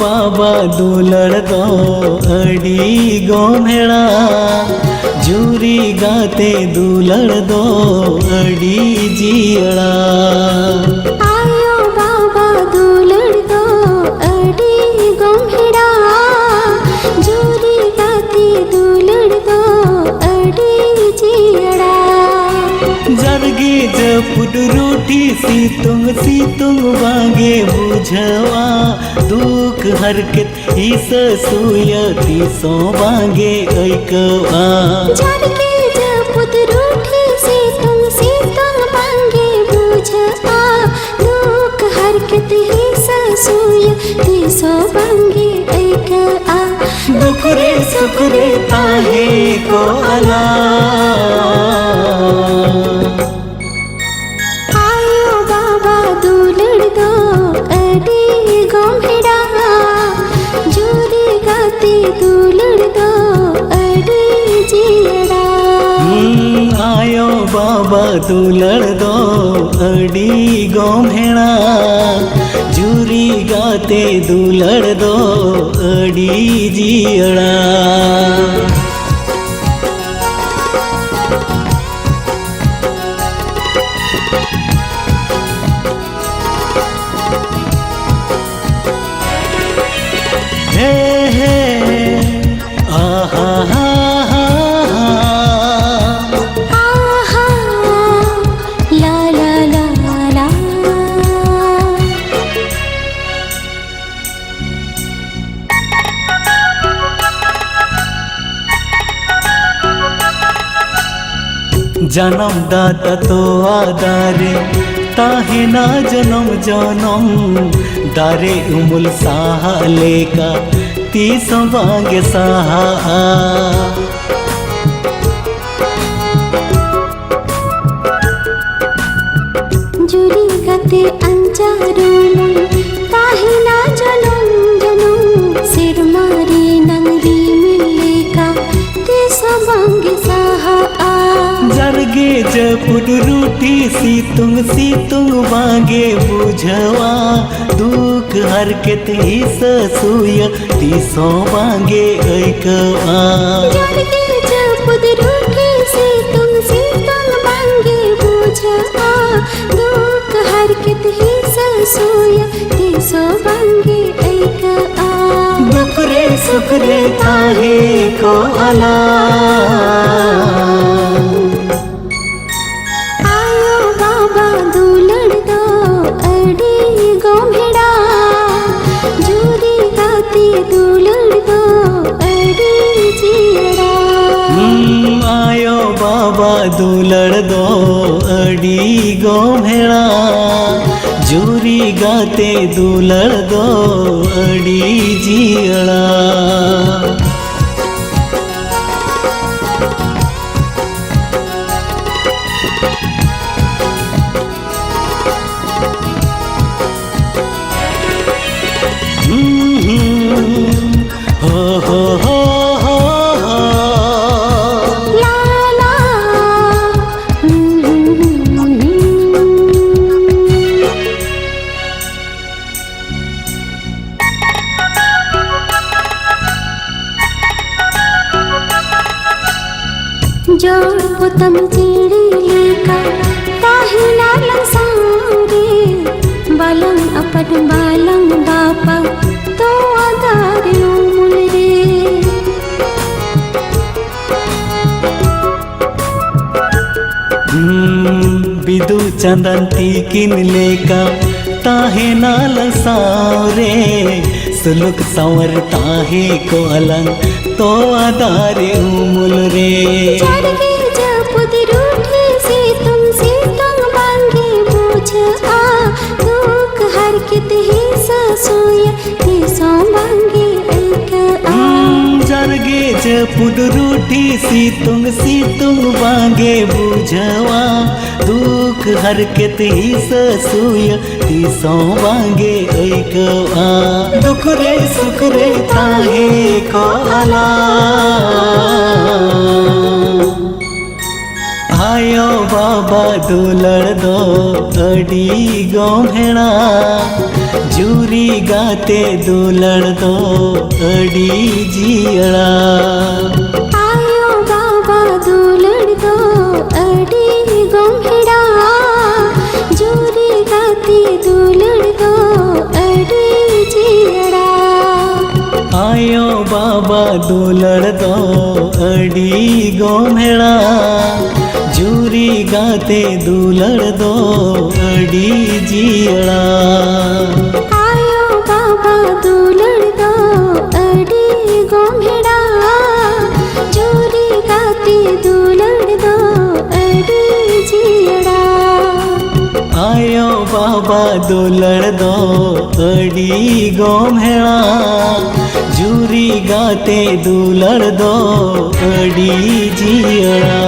बाबा दुलड़ दो अड़ी गोमेड़ा जूरी गाते दुलड़ दो अड़ी जियड़ा। आयो बाबा दुलड़ दो अड़ी गोमेड़ा जूरी गाते दुलड़ दो अड़ी जियड़ा। जरगे जपुट रूठी सीतुंग बागे बुझवा दुख हरकत ही ससुय तीसो बागे ऐकवा। जरगे जपुट रूठी सीतुंग बागे बुझवा दुख हरकत ही ससुय तीसो बागे ऐकवा। दुख रे सुख रे ताहे को अला। आयो बाबा दुलड़ दो अड़ी गोमेड़ा जूरी गाते दुलड़ दो अड़ी जियड़ा। आयो बाबा दुलड़ दो अड़ी गोमेड़ा जूरी गाते दुलड़ दो अड़ी जियड़ा। हे हे आहा हा हा आहा ला ला ला ला। जन्म दाता तो आदारे ताहे ना जन्म जनम दारे उमुल साहा लेका तीस बागे साहा। जूरी गाते अंचारू मुल ताहे ना जनम जनम सिर मारी नंगरी मिले का तीसो बागे साहा। जरगे जपुट रूठी सीतुंग बागे बुझवा दुख हरकत ही ससुय तीसो बागे ऐकवा। जरगे जपुट रूठी सीतुंग बागे बुझवा दुख हरकत ही ससुय तीसो बागे ऐकवा। दुख रे सुख रे ताहे को अला। आयो बाबा दुलड़ दो अड़ी गोमेड़ा जूरी गाते दुलड़ दो अड़ी जियड़ा। आयो बाबा दुलड़ दो अड़ी गोमेड़ा जूरी गाते दुलड़ दो अड़ी जियड़ा। हो हो हो हो हो ला ला जोड़ पुतम चिड़ी लेका ताही लाल सारे बालम अपट बालम बापा तो आधार उमुल रे। बिदु चंदन तीकिन लेका ताहे नाल सारे सुलुक संवर ताहे को अलंग तो आधारे उमुल रे। जरगे जपुत रूठी सीतुंग बागे बुझवा दुख हरकत ही ससुय तीसो बागे ऐकवा। जरगे जपुट रूठी सीतुंग बागे बुझवा दुख हरकत ही ससुय तीसो बागे ऐकवा। दुख रे सुख रे ताहे को अला। आयो बाबा दुलड़ दो अड़ी गोहेड़ा जूरी गाते दुलड़ दो अड़ी जियड़ा आयो बाबा दुलड़ दो अड़ी गोहेड़ा जूरी गाते दुलड़ दो अड़ी जियड़ा आयो बाबा दुलड़ दो अड़ी गोहेड़ा जूरी गाते दुलड़ दो अड़ी जियड़ा आयो बाबा दुलड़ दो अड़ी गोहेड़ा जूरी गाते दुलड़ दो अड़ी जियड़ा आयो बाबा दुलड़ दो अड़ी गोहेड़ा जूरी गाते दुलड़ दो अड़ी जियड़ा।